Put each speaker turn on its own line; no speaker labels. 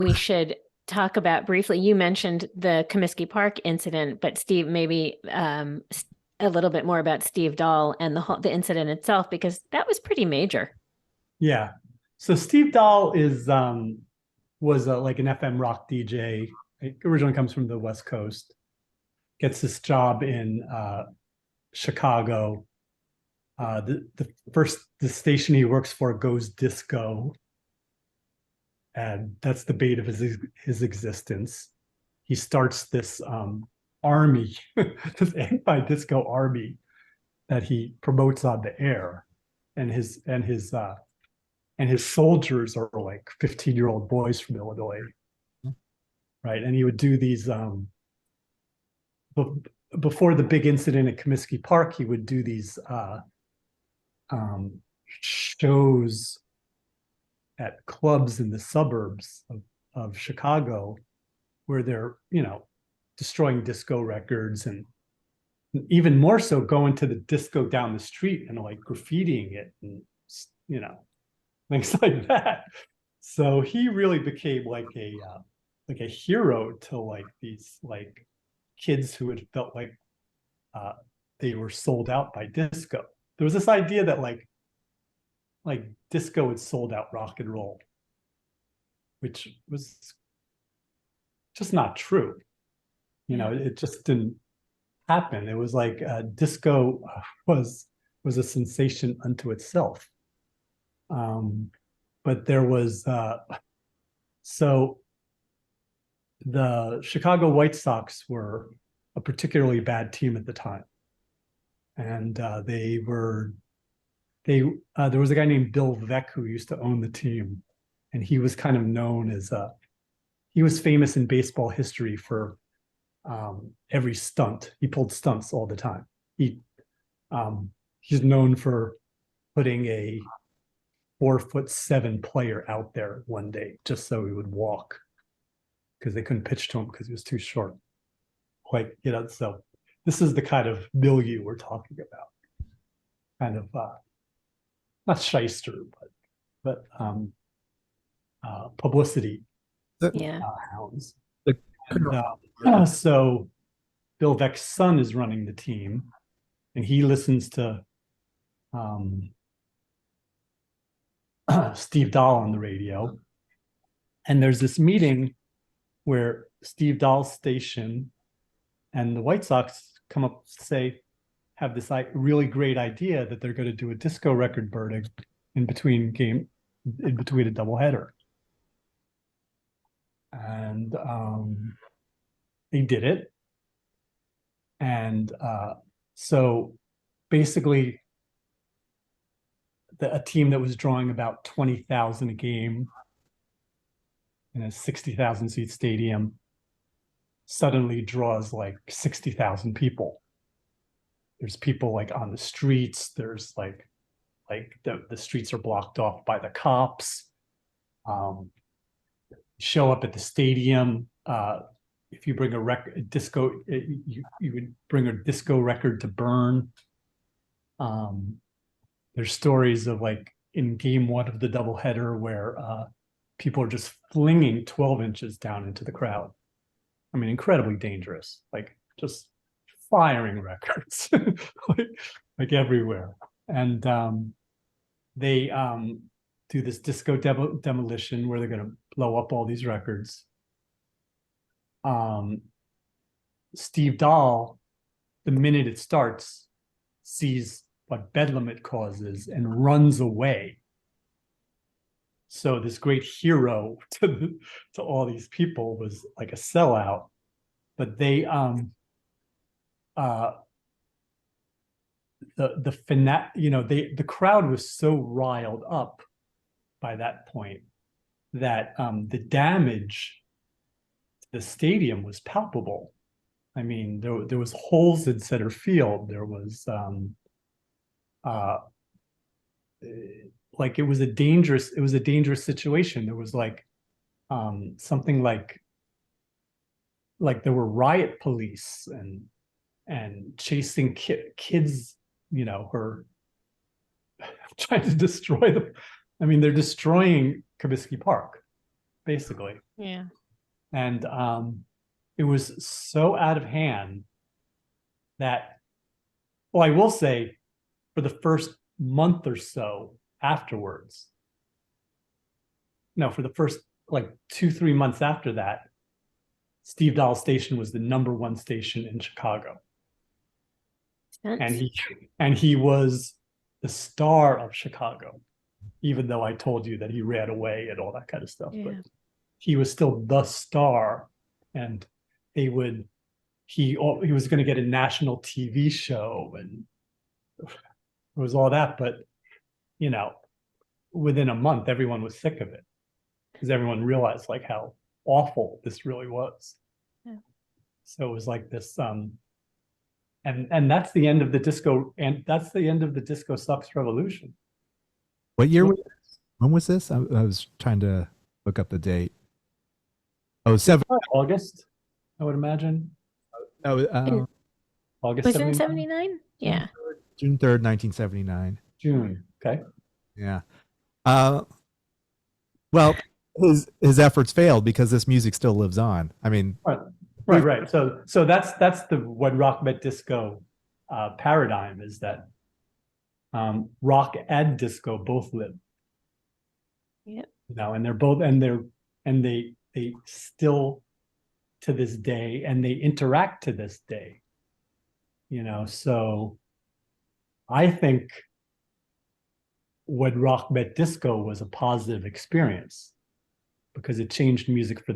we should talk about briefly. You mentioned the Comiskey Park incident, but Steve, maybe a little bit more about Steve Dahl and the incident itself, because that was pretty major.
Yeah. So Steve Dahl was like an FM rock DJ. He originally comes from the West Coast. Gets this job in Chicago. The station he works for goes disco, and that's the bait of his existence. He starts this army, this anti-disco army that he promotes on the air, and his soldiers are like 15-year-old boys from Illinois, right? And he would do these before the big incident at Comiskey Park. He would do these shows at clubs in the suburbs of Chicago, where they're destroying disco records, and even more so going to the disco down the street and like graffitiing it, and things like that. So he really became like a hero to like these like kids who had felt like they were sold out by disco. There was this idea that like disco had sold out rock and roll, which was just not true. It just didn't happen. It was like disco was a sensation unto itself. But there was so the Chicago White Sox were a particularly bad team at the time, and there was a guy named Bill Veeck who used to own the team, and he was kind of known as he was famous in baseball history for every stunt. He pulled stunts all the time. He's known for putting a 4'7" player out there one day just so he would walk, because they couldn't pitch to him because he was too short. So this is the kind of milieu we're talking about. Kind of not shyster, but publicity hounds. And, so Bill Veeck's son is running the team, and he listens to Steve Dahl on the radio. And there's this meeting where Steve Dahl's station and the White Sox come up to have this really great idea that they're going to do a disco record burning in between a doubleheader. And they did it. And so basically a team that was drawing about 20,000 a game in a 60,000 seat stadium suddenly draws like 60,000 people. There's people like on the streets. There's like the streets are blocked off by the cops. Show up at the stadium. If you bring a disco, you would bring a disco record to burn. There's stories of like in game one of the doubleheader where people are just flinging 12 inches down into the crowd. I mean, incredibly dangerous, like just firing records like everywhere. And they do this disco demolition where they're going to blow up all these records. Steve Dahl, the minute it starts, sees what bedlam it causes and runs away. So this great hero to all these people was like a sellout, but they the crowd was so riled up by that point that the damage to the stadium was palpable. I mean, there was holes in center field. There was like it was a dangerous situation. There was like something like there were riot police and chasing kids, who are trying to destroy them. I mean, they're destroying Comiskey Park. basically.
Yeah.
And it was so out of hand that, well, I will say, for the first month or so afterwards, no, for the first like 2-3 months after that, Steve Dahl station was the #1 station in Chicago.
Sense.
And he was the star of Chicago, even though I told you that he ran away and all that kind of stuff.
Yeah.
But he was still the star, and he was going to get a national TV show, and it was all that. But within a month, everyone was sick of it because everyone realized like how awful this really was.
Yeah.
So it was like this, and that's the end of the disco, and that's the end of the disco sucks revolution.
What year? When was this? I was trying to look up the date. Oh,
August, I would imagine.
No,
August
Was it in
79?
79? Yeah.
June 3rd, 1979.
June. Okay.
Yeah. Well, his efforts failed because this music still lives on. I mean,
Right. So that's the what rock met disco paradigm is that rock and disco both live.
Yep.
And they're both and they still to this day, and they interact to this day. So I think when rock met disco was a positive experience because it changed music for the